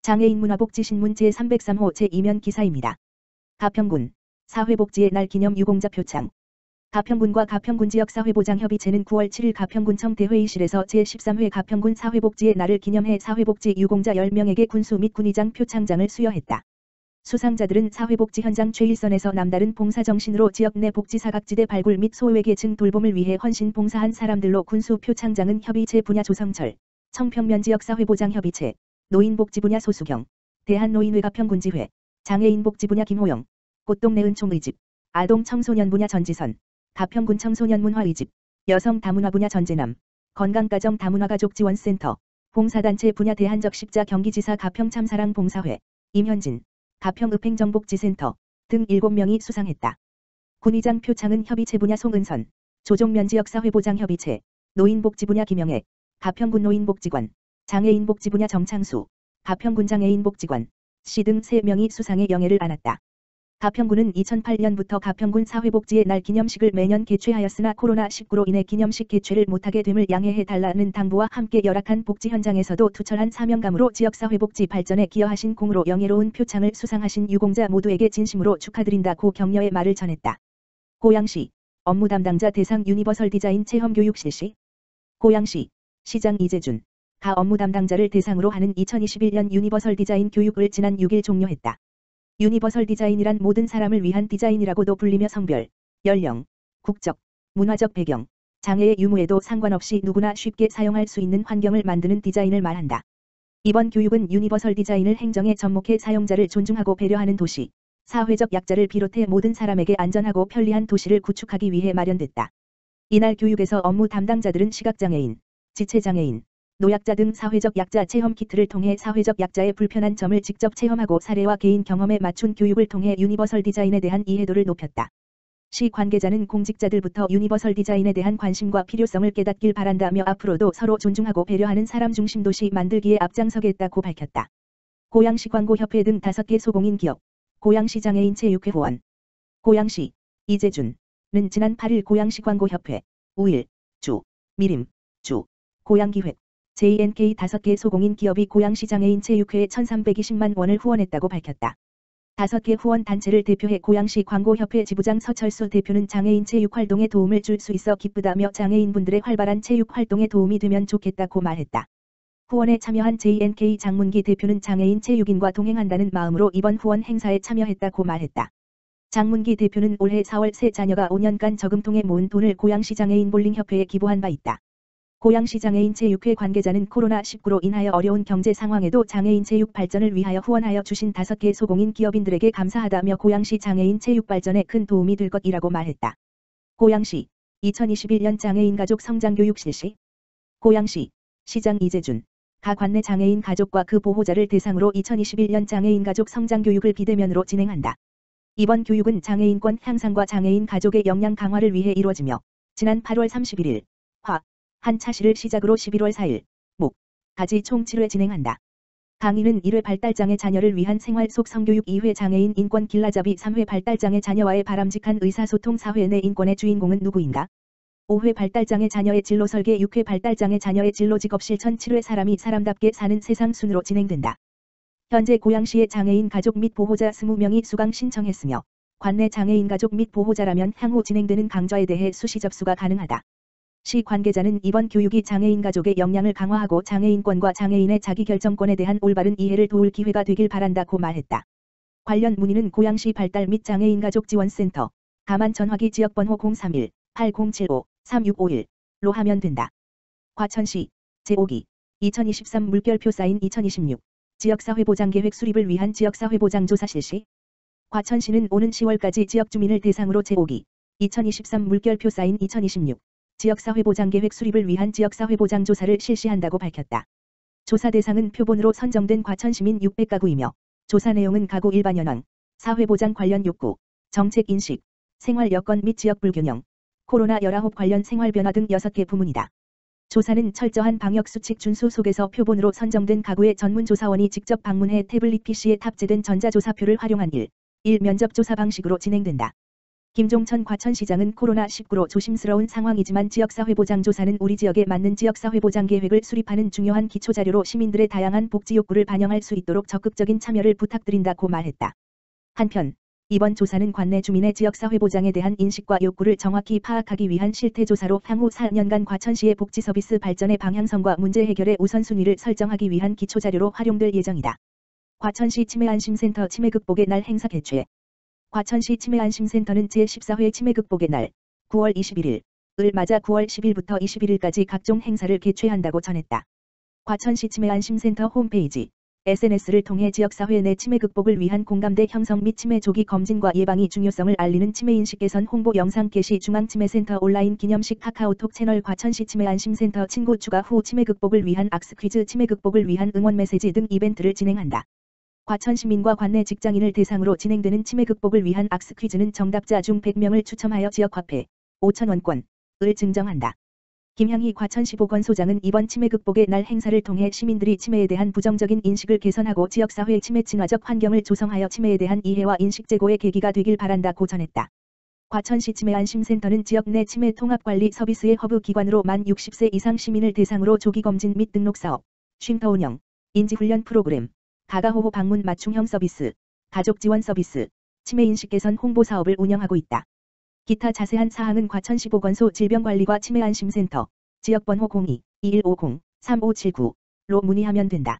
장애인 문화복지신문 제303호 제2면 기사입니다. 가평군 사회복지의 날 기념 유공자 표창. 가평군과 가평군 지역사회보장협의체는 9월 7일 가평군청 대회의실에서 제13회 가평군 사회복지의 날을 기념해 사회복지 유공자 10명에게 군수 및 군의장 표창장을 수여했다. 수상자들은 사회복지 현장 최일선에서 남다른 봉사정신으로 지역 내 복지사각지대 발굴 및 소외계층 돌봄을 위해 헌신 봉사한 사람들로 군수 표창장은 협의체 분야 조성철, 청평면 지역사회보장협의체, 노인복지 분야 소수경, 대한노인회 가평군지회, 장애인복지 분야 김호영, 꽃동네 은총의집, 아동 청소년 분야 전지선, 가평군 청소년 문화의집, 여성 다문화 분야 전재남, 건강가정 다문화 가족지원센터, 봉사단체 분야 대한적십자 경기지사 가평참사랑 봉사회, 임현진, 가평읍행정복지센터 등 7명이 수상했다. 군의장 표창은 협의체 분야 송은선, 조종면 지역사회보장협의체, 노인복지 분야 김영애, 가평군 노인복지관, 장애인복지 분야 정창수, 가평군 장애인복지관, 씨 등 3명이 수상의 영예를 안았다. 가평군은 2008년부터 가평군 사회복지의 날 기념식을 매년 개최하였으나 코로나19로 인해 기념식 개최를 못하게 됨을 양해해달라는 당부와 함께 열악한 복지 현장에서도 투철한 사명감으로 지역사회복지 발전에 기여하신 공으로 영예로운 표창을 수상하신 유공자 모두에게 진심으로 축하드린다고 격려의 말을 전했다. 고양시 업무 담당자 대상 유니버설 디자인 체험 교육 실시. 고양시 시장 이재준 가 업무 담당자를 대상으로 하는 2021년 유니버설 디자인 교육을 지난 6일 종료했다. 유니버설 디자인이란 모든 사람을 위한 디자인이라고도 불리며 성별, 연령, 국적, 문화적 배경, 장애의 유무에도 상관없이 누구나 쉽게 사용할 수 있는 환경을 만드는 디자인을 말한다. 이번 교육은 유니버설 디자인을 행정에 접목해 사용자를 존중하고 배려하는 도시, 사회적 약자를 비롯해 모든 사람에게 안전하고 편리한 도시를 구축하기 위해 마련됐다. 이날 교육에서 업무 담당자들은 시각장애인, 지체장애인, 노약자 등 사회적 약자 체험 키트를 통해 사회적 약자의 불편한 점을 직접 체험하고 사례와 개인 경험에 맞춘 교육을 통해 유니버설 디자인에 대한 이해도를 높였다. 시 관계자는 공직자들부터 유니버설 디자인에 대한 관심과 필요성을 깨닫길 바란다며 앞으로도 서로 존중하고 배려하는 사람 중심 도시 만들기에 앞장서겠다고 밝혔다. 고양시 광고협회 등 5개 소공인 기업, 고양시 장애인 체육회 후원. 고양시 이재준은 지난 8일 고양시 광고협회, 우일, 주, 미림, 주, 고양기획, JNK 5개 소공인 기업이 고양시 장애인 체육회에 1,320만 원을 후원했다고 밝혔다. 5개 후원 단체를 대표해 고양시 광고협회 지부장 서철수 대표는 장애인 체육 활동에 도움을 줄 수 있어 기쁘다며 장애인분들의 활발한 체육 활동에 도움이 되면 좋겠다고 말했다. 후원에 참여한 JNK 장문기 대표는 장애인 체육인과 동행한다는 마음으로 이번 후원 행사에 참여했다고 말했다. 장문기 대표는 올해 4월 새 자녀가 5년간 저금통에 모은 돈을 고양시 장애인 볼링협회에 기부한 바 있다. 고양시 장애인 체육회 관계자는 코로나19로 인하여 어려운 경제 상황에도 장애인 체육 발전을 위하여 후원하여 주신 5개 소공인 기업인들에게 감사하다며 고양시 장애인 체육 발전에 큰 도움이 될 것이라고 말했다. 고양시 2021년 장애인 가족 성장 교육 실시. 고양시 시장 이재준 가 관내 장애인 가족과 그 보호자를 대상으로 2021년 장애인 가족 성장 교육을 비대면으로 진행한다. 이번 교육은 장애인권 향상과 장애인 가족의 역량 강화를 위해 이루어지며 지난 8월 31일 한 차시를 시작으로 11월 4일, 까지 총 7회 진행한다. 강의는 1회 발달장애 자녀를 위한 생활 속 성교육 2회 장애인 인권 길라잡이 3회 발달장애 자녀와의 바람직한 의사소통 4회 내 인권의 주인공은 누구인가? 5회 발달장애 자녀의 진로 설계 6회 발달장애 자녀의 진로 직업 실천 7회 사람이 사람답게 사는 세상 순으로 진행된다. 현재 고양시의 장애인 가족 및 보호자 20명이 수강 신청했으며 관내 장애인 가족 및 보호자라면 향후 진행되는 강좌에 대해 수시 접수가 가능하다. 시 관계자는 이번 교육이 장애인 가족의 역량을 강화하고 장애인권과 장애인의 자기결정권에 대한 올바른 이해를 도울 기회가 되길 바란다고 말했다. 관련 문의는 고양시 발달 및 장애인 가족 지원센터, 가만 전화기 지역번호 031-8075-3651로 하면 된다. 과천시 제5기 2023 물결표 사인 2026 지역사회보장계획 수립을 위한 지역사회보장조사 실시. 과천시는 오는 10월까지 지역주민을 대상으로 제5기 2023 물결표 사인 2026 지역사회보장계획 수립을 위한 지역사회보장조사를 실시한다고 밝혔다. 조사 대상은 표본으로 선정된 과천시민 600가구이며 조사 내용은 가구 일반 현황, 사회보장 관련 욕구, 정책 인식, 생활 여건 및 지역 불균형, 코로나19 관련 생활 변화 등 6개 부문이다. 조사는 철저한 방역수칙 준수 속에서 표본으로 선정된 가구의 전문조사원이 직접 방문해 태블릿 PC에 탑재된 전자조사표를 활용한 1 면접 조사 방식으로 진행된다. 김종천 과천시장은 코로나19로 조심스러운 상황이지만 지역사회보장조사는 우리 지역에 맞는 지역사회보장 계획을 수립하는 중요한 기초자료로 시민들의 다양한 복지 욕구를 반영할 수 있도록 적극적인 참여를 부탁드린다고 말했다. 한편 이번 조사는 관내 주민의 지역사회보장에 대한 인식과 욕구를 정확히 파악하기 위한 실태조사로 향후 4년간 과천시의 복지서비스 발전의 방향성과 문제 해결의 우선순위를 설정하기 위한 기초자료로 활용될 예정이다. 과천시 치매안심센터 치매극복의 날 행사 개최. 과천시 치매안심센터는 제14회 치매극복의 날 9월 21일을 맞아 9월 10일부터 21일까지 각종 행사를 개최한다고 전했다. 과천시 치매안심센터 홈페이지 SNS를 통해 지역사회 내 치매 극복을 위한 공감대 형성 및 치매 조기 검진과 예방의 중요성을 알리는 치매인식 개선 홍보 영상 게시 중앙치매센터 온라인 기념식 카카오톡 채널 과천시 치매안심센터 친구 추가 후 치매 극복을 위한 악스 퀴즈 치매 극복을 위한 응원 메시지 등 이벤트를 진행한다. 과천 시민과 관내 직장인을 대상으로 진행되는 치매 극복을 위한 악스 퀴즈는 정답자 중 100명을 추첨하여 지역화폐 5,000원권을 증정한다. 김향희 과천시 보건소장은 이번 치매 극복의 날 행사를 통해 시민들이 치매에 대한 부정적인 인식을 개선하고 지역사회의 치매 친화적 환경을 조성하여 치매에 대한 이해와 인식 제고의 계기가 되길 바란다고 전했다. 과천시 치매안심센터는 지역 내 치매 통합관리 서비스의 허브 기관으로 만 60세 이상 시민을 대상으로 조기검진 및 등록사업, 쉼터 운영, 인지훈련 프로그램, 가가호호 방문 맞춤형 서비스, 가족 지원 서비스, 치매인식 개선 홍보 사업을 운영하고 있다. 기타 자세한 사항은 과천시 보건소 질병관리과 치매안심센터 지역번호 02-2150-3579로 문의하면 된다.